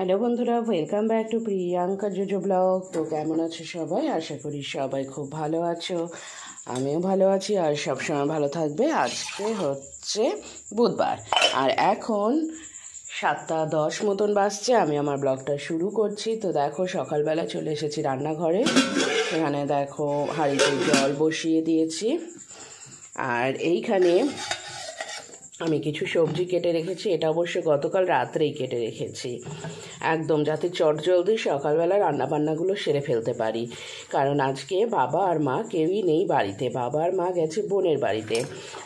Hello বন্ধুরা, welcome back to Priyanka JoJo blog. তো কেমন আছো সবাই? আশা করি সবাই খুব ভালো আছো, আমিও ভালো আছি আর সবসময় ভালো থাকবে। আজকে হচ্ছে বুধবার আর এখন 7:10 মতন বাজছে। আমি আমার ব্লগটা শুরু করছি। তো দেখো, সকালবেলা চলে এসেছি রান্নাঘরে। এখানে দেখো হাঁড়িতে জল বসিয়ে দিয়েছি আর এইখানে আমি কিছু সবজি কেটে রেখেছি। এটা অবশ্য গতকাল রাত্রেই কেটে রেখেছি, একদম যাতে চটজলদি সকালবেলা রান্নাবান্নাগুলো সেরে ফেলতে পারি। কারণ আজকে বাবা আর মা কেউই নেই বাড়িতে, বাবা আর মা গেছে বোনের বাড়িতে।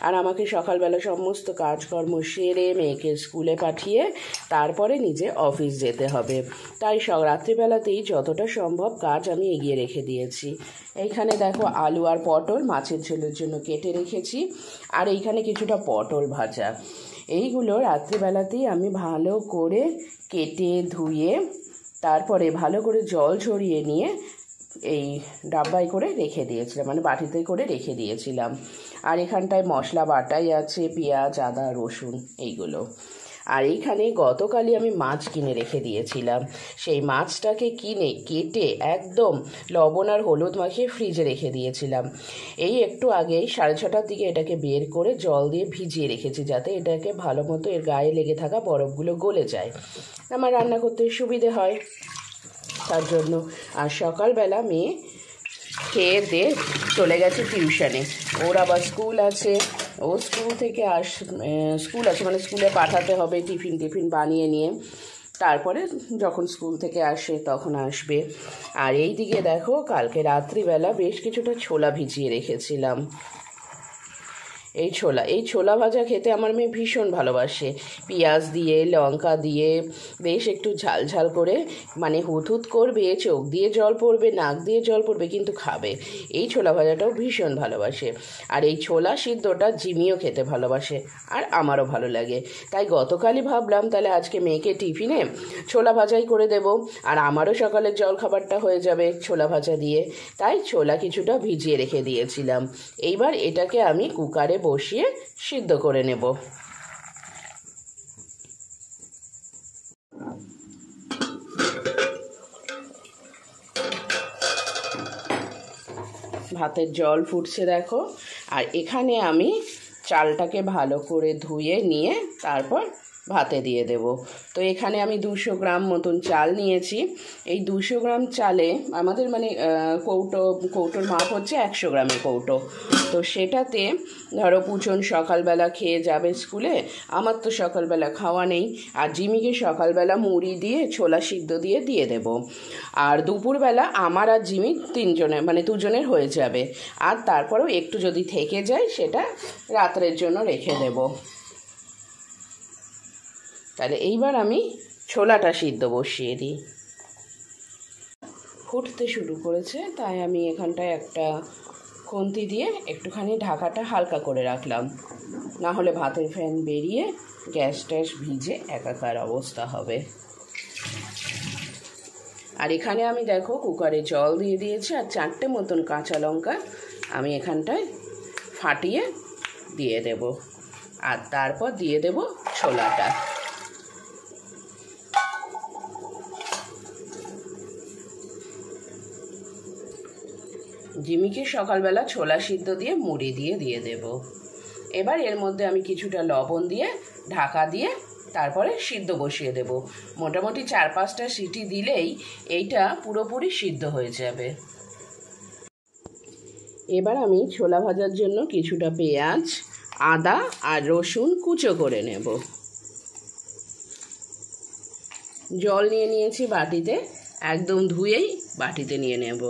আর আমাকে সকালবেলা সমস্ত কাজকর্ম সেরে মেয়েকে স্কুলে পাঠিয়ে তারপরে নিজে অফিস যেতে হবে। তাই রাত্রিবেলাতেই যতটা সম্ভব কাজ আমি এগিয়ে রেখে দিয়েছি। এইখানে দেখো আলু আর পটল মাছের ঝোলের জন্য কেটে রেখেছি, আর এইখানে কিছুটা পটল ভাজা। এইগুলো রাত্রিবেলাতেই আমি ভালো করে কেটে ধুয়ে তারপরে ভালো করে জল ঝরিয়ে নিয়ে এই ডাব্বায় করে রেখে দিয়েছিলাম, মানে বাটিতে করে রেখে দিয়েছিলাম। আর এখানটায় মশলা বাটাই আছে, পেঁয়াজ, আদা, রসুন এইগুলো। আর এইখানে গতকালই আমি মাছ কিনে রেখে দিয়েছিলাম। সেই মাছটাকে কিনে কেটে একদম লবণ আর হলুদ মাখিয়ে ফ্রিজে রেখে দিয়েছিলাম। এই একটু আগেই 6:30টার দিকে এটাকে বের করে জল দিয়ে ভিজিয়ে রেখেছি, যাতে এটাকে ভালো মতো এর গায়ে লেগে থাকা বরফগুলো গলে যায়, আমার রান্না করতে সুবিধে হয় তার জন্য। আর সকালবেলা মেয়ে খেয়ে দিয়ে চলে গেছে টিউশনে, ওর আবার স্কুল আছে। ও স্কুল থেকে স্কুল আছে, মানে স্কুলে পাঠাতে হবে টিফিন বানিয়ে নিয়ে, তারপরে যখন স্কুল থেকে আসে তখন আসবে। আর এই দিকে দেখো, কালকে রাত্রিবেলা বেশ কিছুটা ছোলা ভিজিয়ে রেখেছিলাম। এই ছোলা ভাজা খেতে আমার মেয়ে ভীষণ ভালোবাসে, পেঁয়াজ দিয়ে লঙ্কা দিয়ে বেশ একটু ঝাল ঝাল করে, মানে হুত করবে, চোখ দিয়ে জল পড়বে, নাক দিয়ে জল পড়বে, কিন্তু খাবে। এই ছোলা ভাজাটাও ভীষণ ভালোবাসে। আর এই ছোলা সিদ্ধটা জিমিও খেতে ভালোবাসে আর আমারও ভালো লাগে। তাই গতকালই ভাবলাম তাহলে আজকে মেয়েকে টিফিনে ছোলা ভাজাই করে দেব, আর আমারও সকালের জল খাবারটা হয়ে যাবে ছোলা ভাজা দিয়ে। তাই ছোলা কিছুটা ভিজিয়ে রেখে দিয়েছিলাম। এইবার এটাকে আমি কুকারে বসিয়ে সিদ্ধ করে নেব। ভাতের জল ফুটছে দেখো। আর এখানে আমি চালটাকে ভালো করে ধুয়ে নিয়ে তারপর ভাতে দিয়ে দেব। তো এখানে আমি 200 গ্রাম মতন চাল নিয়েছি। এই 200 গ্রাম চালে আমাদের মানে কৌটোর মাপ হচ্ছে 100 গ্রামের কৌটো। তো সেটাতে ধরো পুচন সকালবেলা খেয়ে যাবে স্কুলে, আমার তো সকালবেলা খাওয়া নেই, আর জিমিকে সকালবেলা মুড়ি দিয়ে ছোলা সিদ্ধ দিয়ে দেব। আর দুপুরবেলা আমার আর জিমি দুজনের হয়ে যাবে। আর তারপরেও একটু যদি থেকে যায় সেটা রাত্রের জন্য রেখে দেব। তাহলে এইবার আমি ছোলাটা সিদ্ধ বসিয়ে দিই। ফুটতে শুরু করেছে, তাই আমি এখানটায় একটা খুন্তি দিয়ে একটুখানি ঢাকাটা হালকা করে রাখলাম, না হলে ভাতের ফ্যান বেরিয়ে গ্যাস ট্যাস ভিজে একাকার অবস্থা হবে। আর এখানে আমি দেখো কুকারে জল দিয়ে দিয়েছি, আর 4টে মতন কাঁচা লঙ্কা আমি এখানটায় ফাটিয়ে দিয়ে দেব। আর তারপর দিয়ে দেব ছোলাটা। জিমিকে সকালবেলা ছোলা সিদ্ধ দিয়ে মুড়ি দিয়ে দেব। এবার এর মধ্যে আমি কিছুটা লবণ দিয়ে ঢাকা দিয়ে তারপরে সিদ্ধ বসিয়ে দেব। মোটামুটি 4-5টা সিটি দিলেই এইটা পুরোপুরি সিদ্ধ হয়ে যাবে। এবার আমি ছোলা ভাজার জন্য কিছুটা পেঁয়াজ, আদা আর রসুন কুচো করে নেব। জল নিয়ে নিয়েছি বাটিতে, একদম ধুয়েই বাটিতে নিয়ে নেব।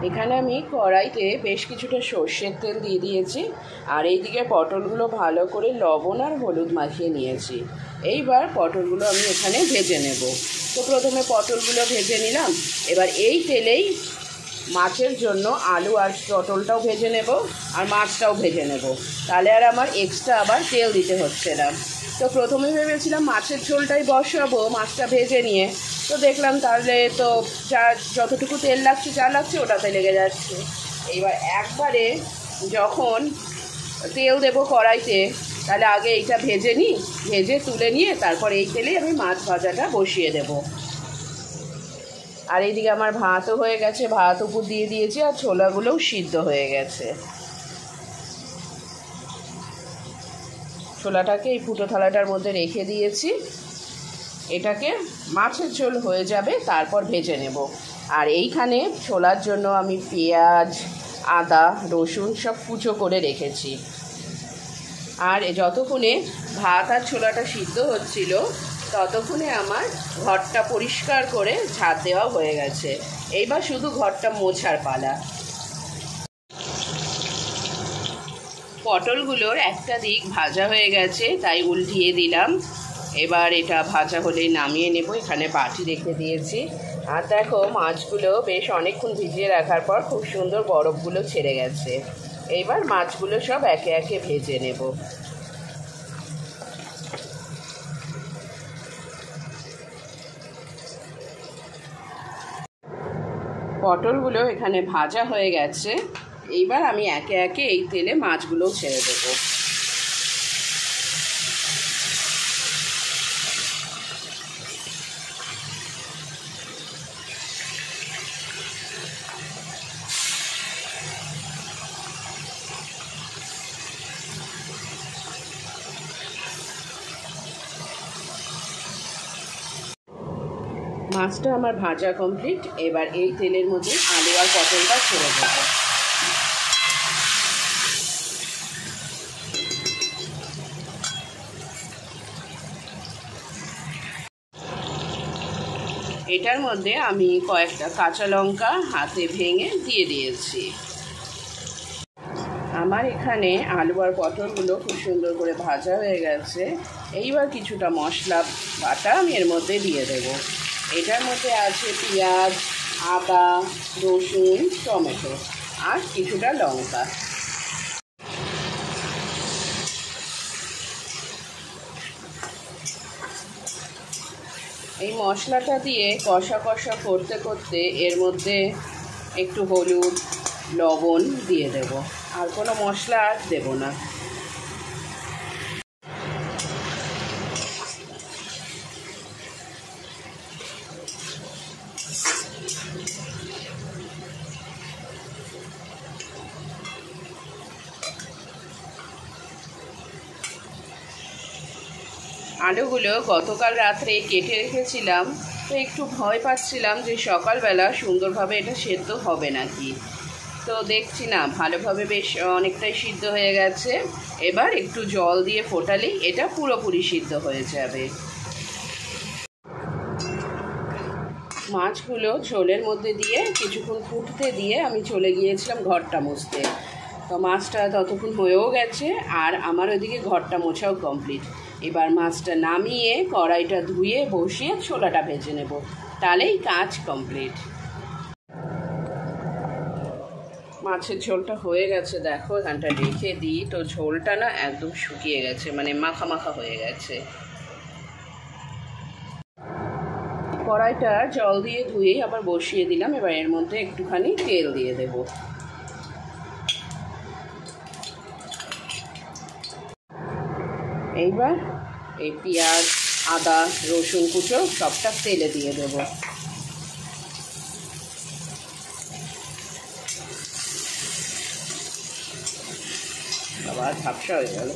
এখানে আমি কড়াইতে বেশ কিছুটা সর্ষের তেল দিয়ে দিয়েছি, আর এইদিকে পটলগুলো ভালো করে লবণ আর হলুদ মাখিয়ে নিয়েছি। এইবার পটলগুলো আমি এখানে ভেজে নেব। তো প্রথমে পটলগুলো ভেজে নিলাম। এবার এই তেলেই মাছের জন্য আলু আর পটলটাও ভেজে নেব, আর মাছটাও ভেজে নেব। তাহলে আর আমার এক্সট্রা আবার তেল দিতে হচ্ছে না। তো প্রথমে ভেবেছিলাম মাছের ঝোলটাই বসাবো মাছটা ভেজে নিয়ে, তো দেখলাম তাহলে তো যতটুকু তেল লাগছে যা লাগছে ওটাতে লেগে যাচ্ছে। এইবার একবারে যখন তেল দেবো কড়াইতে, তাহলে আগে এইটা ভেজে নিই, ভেজে তুলে নিয়ে তারপর এই তেলেই আমি মাছ ভাজাটা বসিয়ে দেব। আর এইদিকে আমার ভাতও হয়ে গেছে, ভাত উপর দিয়ে দিয়েছি, আর ছোলাগুলোও সিদ্ধ হয়ে গেছে। ছোলাটাকে এই ফুটো থালাটার মধ্যে রেখে দিয়েছি। এটাকে মাছের ঝোল হয়ে যাবে তারপর ভেজে নেব। আর এইখানে ছোলার জন্য আমি পেঁয়াজ, আদা, রসুন সব কুচো করে রেখেছি। আর যতক্ষণে ভাত আর ছোলাটা সিদ্ধ হচ্ছিল ততক্ষণে আমার ঘরটা পরিষ্কার করে ঝাড় দেওয়া হয়ে গেছে। এইবার শুধু ঘরটা মোছার পালা। পটলগুলোর একটা দিক ভাজা হয়ে গেছে, তাই উল্টিয়ে দিলাম। এবার এটা ভাজা হলে নামিয়ে নেব। এখানে বাটি রেখে দিয়েছি। আর দেখো মাছগুলো বেশ অনেকক্ষণ ভিজিয়ে রাখার পর খুব সুন্দর বরফগুলো ছেড়ে গেছে। এইবার মাছগুলো সব একে একে ভেজে নেব। পটলগুলো এখানে ভাজা হয়ে গেছে। এইবার আমি একে একে এই তেলে মাছগুলোও ছেড়ে দেবো। মাছটা আমার ভাজা কমপ্লিট। এবার এই তেলের মধ্যে আলু আর পটলটা ছেড়ে দেব। এটার মধ্যে আমি কয়েকটা কাঁচা লঙ্কা হাতে ভেঙে দিয়ে দিয়েছি। আমার এখানে আলু আর পটলগুলো খুব সুন্দর করে ভাজা হয়ে গেছে। এইবার কিছুটা মশলা বাটা আমি এর মধ্যে দিয়ে দেব। এটার মধ্যে আছে পেঁয়াজ, আদা, রসুন, টমেটো আর কিছুটা লঙ্কা। এই মশলাটা দিয়ে কষা কষা করতে করতে এর মধ্যে একটু হলুদ, লবণ দিয়ে দেব। আর কোনো মশলা আর দেব না। আলুগুলো গতকাল রাত্রে কেটে রেখেছিলাম, তো একটু ভয় পাচ্ছিলাম যে সকালবেলা সুন্দরভাবে এটা সেদ্ধ হবে নাকি। তো দেখছি না, ভালোভাবে বেশ অনেকটাই সিদ্ধ হয়ে গেছে। এবার একটু জল দিয়ে ফোটালেই এটা পুরোপুরি সিদ্ধ হয়ে যাবে। মাছগুলো ঝোলের মধ্যে দিয়ে কিছুক্ষণ ফুটতে দিয়ে আমি চলে গিয়েছিলাম ঘরটা মুছতে। তো মাছটা ততক্ষণ হয়েও গেছে, আর আমার ওইদিকে ঘরটা মোছাও কমপ্লিট। এবার মাছটা নামিয়ে কড়াইটা ধুয়ে বসিয়ে ছোলাটা ভেজে নেব, তাহলেই কাজ কমপ্লিট। মাছের ঝোলটা হয়ে গেছে, দেখো এখানটা রেখে দিই। তো ঝোলটা না একদম শুকিয়ে গেছে, মানে মাখা মাখা হয়ে গেছে। কড়াইটা জল দিয়ে ধুয়ে আবার বসিয়ে দিলাম। এবার এর মধ্যে একটুখানি তেল দিয়ে দেব। এইবার এই পেঁয়াজ, আদা, রসুন কুচো সবটা তেলে দিয়ে দেব। আবার ঝাপসা হয়ে গেল।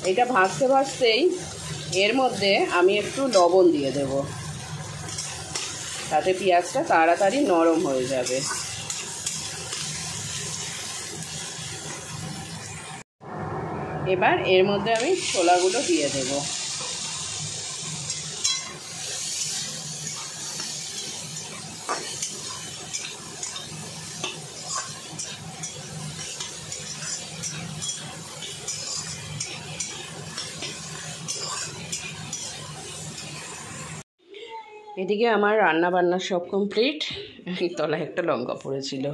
এটা ভাজতে ভাজতেই এর মধ্যে আমি একটু লবণ দিয়ে দেব, তাতে পেঁয়াজটা তাড়াতাড়ি নরম হয়ে যাবে। এবার এর মধ্যে আমি ছোলাগুলো দিয়ে দেব। এদিকে আমার রান্না বান্না সব কমপ্লিট। তলায় একটা লঙ্কা পড়েছিল।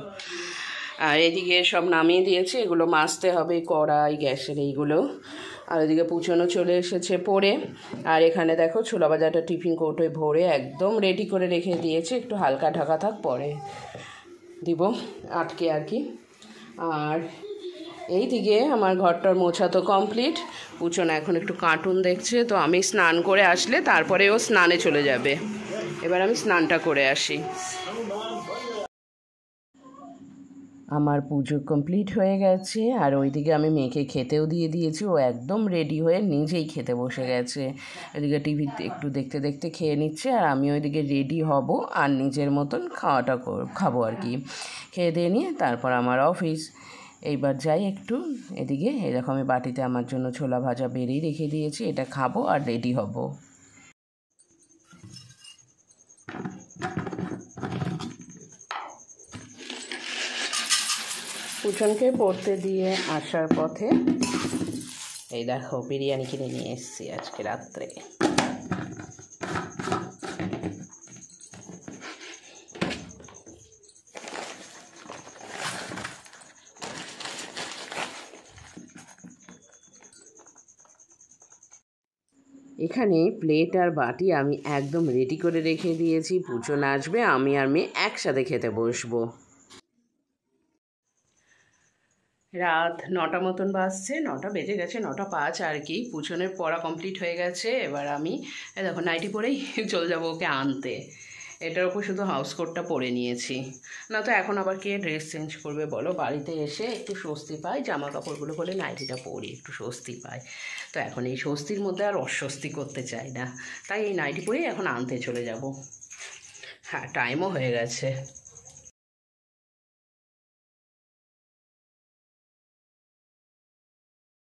আর এদিকে সব নামিয়ে দিয়েছে, এগুলো মাজতে হবে, কড়াই গ্যাসের এইগুলো। আর ওইদিকে পুচনও চলে এসেছে পড়ে। আর এখানে দেখো ছোলা ভাজাটা টিফিন কৌটোয় ভরে একদম রেডি করে রেখে দিয়েছে, একটু হালকা ঢাকা থাক, পরে দিব আটকে আর কি। আর এইদিকে আমার ঘরটার মোছা তো কমপ্লিট। পুচন এখন একটু কার্টুন দেখছে, তো আমি স্নান করে আসলে তারপরে ও স্নানে চলে যাবে। এবার আমি স্নানটা করে আসি। আমার পুজো কমপ্লিট হয়ে গেছে। আর ওইদিকে আমি মেয়েকে খেতেও দিয়ে দিয়েছি, ও একদম রেডি হয়ে নিজেই খেতে বসে গেছে। এদিকে টিভিতে একটু দেখতে দেখতে খেয়ে নিচ্ছে, আর আমি ওইদিকে রেডি হব আর নিজের মতন খাওয়াটা খাবো আর কি। খেয়ে দিয়ে নিয়ে তারপর আমার অফিস। এইবার যাই একটু এদিকে। এরকম আমি বাটিতে আমার জন্য ছোলা ভাজা বেরিয়ে রেখে দিয়েছি, এটা খাবো আর রেডি হব। পুচনকে পড়তে দিয়ে আসার পথে এই দেখো বিরিয়ানি কিনে নিয়ে এসেছি আজকে রাত্রে। এখানে প্লেট আর বাটি আমি একদম রেডি করে রেখে দিয়েছি। পুচন আসবে, আমি আর মেয়ে একসাথে খেতে বসবো। রাত 9টা মতন বাজছে, 9টা বেজে গেছে, 9টা 5 আর কি। পুচনের পড়া কমপ্লিট হয়ে গেছে। এবার আমি দেখো নাইটি পরেই চলে যাবো ওকে আনতে। এটার উপর শুধু হাউস কোটটা পরে নিয়েছি, না তো এখন আবার কে ড্রেস চেঞ্জ করবে বলো। বাড়িতে এসে একটু স্বস্তি পাই, জামা কাপড়গুলো হলে নাইটিটা পরি, একটু স্বস্তি পাই। তো এখন এই স্বস্তির মধ্যে আর অস্বস্তি করতে চাই না, তাই এই নাইটি পরেই এখন আনতে চলে যাব। হ্যাঁ, টাইমও হয়ে গেছে।